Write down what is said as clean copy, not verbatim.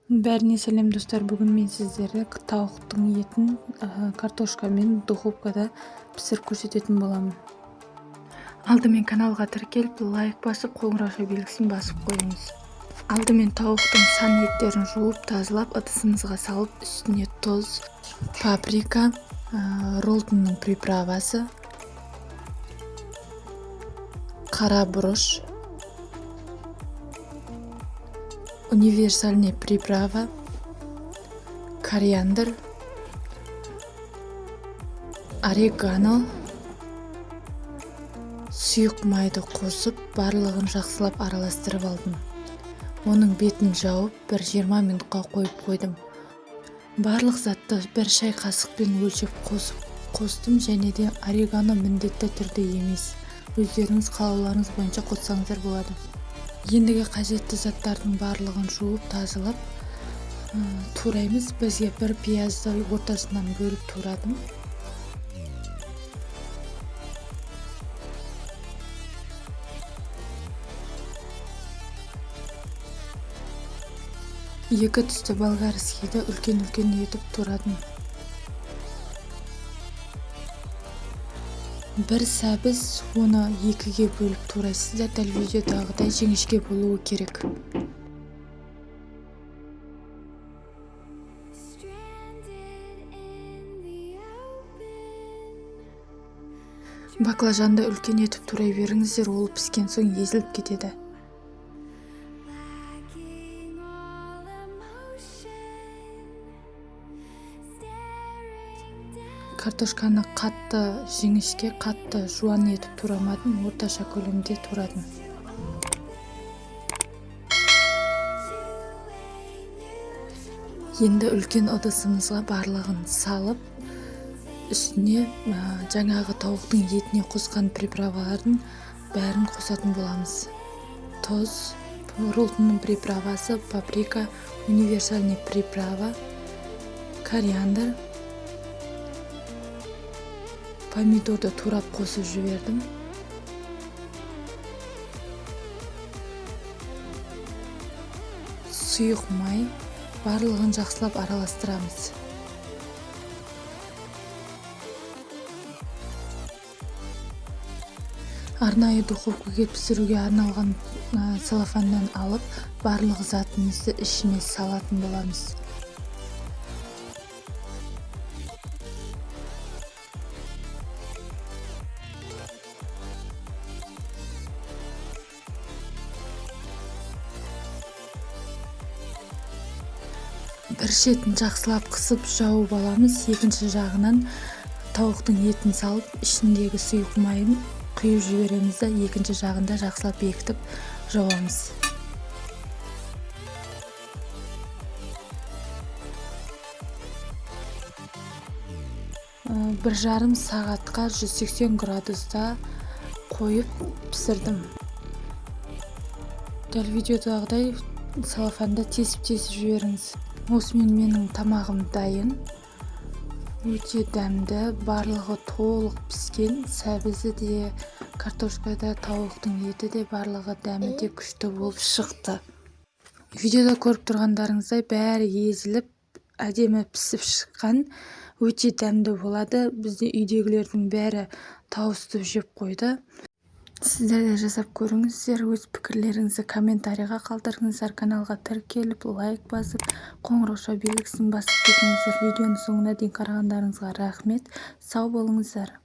Бәріне сәлем достар, бүгін мен сіздерге тауықтың етін картошкамен духовкада пісіріп көрсететін боламын. Алдымен каналға тіркеліп, лайк басып, қоңырау белгісін басып қойыңыз. Алдымен тауықтың сан еттерін жуып, тазалап, ыдысыңызға салып, үстіне тұз, паприка, ролтонның приправасы, қара бұрыш, универсальный приправа, кориандр, орегано, сұйық майды қосып, барлығын жақсылап араластырып алдым. Оның бетін жауып, 20 минутқа қойып қойдым. Барлық затты 1 шай қасықпен өлшеп қостым, және де орегано міндетті түрде емес. Өздеріңіз қалауларыңыз бойынша қоссаңыздар болады. Ендігі қажетті заттардың барлығын жуып, тазалап тураймыз. Бізге 1 пиязды ортасынан бөліп турадым. Екі түсті болгарскийді үлкен-үлкен етіп турадым. 1 сәбіз, оны 2-ге бөліп турайсыздар. Дәл видеодағыдай жіңішке болуы керек. Баклажанды үлкен етіп турай беріңіздер, ол піскен соң езіліп кетеді. Картошканы қатты жіңішке, қатты жуан етіп турамадым, орташа көлемде турадым. Енді үлкен ыдысымызға барлығын салып, үстіне жаңағы тауықтың етіне қосқан приправалардың бәрін қосатын боламыз. Тұз, ролтонның приправасы, паприка, универсальный приправа, кориандр, помидорды турап қосып жібердім. Сұйық май, барлығын жақсылап араластырамыз. Арнайы духовкаға пісіруге арналған целлофаннан алып, барлық затымызды ішіне салатын боламыз. Бір шетін жақсылап қысып жауып аламыз. Екінші жағынан тауықтың етін салып, ішіндегі сұйық майын құйып жібереміз де, екінші жағында жақсылап бекітіп жауамыз. 1,5 сағатқа 180 градуста қойып пісірдім. Дәл видеодағыдай целлофанды тесіп жіберіңіз. Осымен менің тамағым дайын. Өте дәмді, барлығы толық піскен, сәбізі де, картошка да, тауықтың еті де, барлығы дәмі де күшті болып шықты. Видеода көріп тұрғандарыңыздай бәрі езіліп, әдемі пісіп шыққан, өте дәмді болады. Бізде үйдегілердің бәрі тауысып жеп қойды. Сіздер де жасап көріңіздер, өз пікірлеріңізді комментарийға қалдырыңыздар, каналға тіркеліп, лайк басып, қоңырау белгісін басып кетіңіздер. Видеоның соңына дейін қарағандарыңызға рахмет. Сау болыңыздар.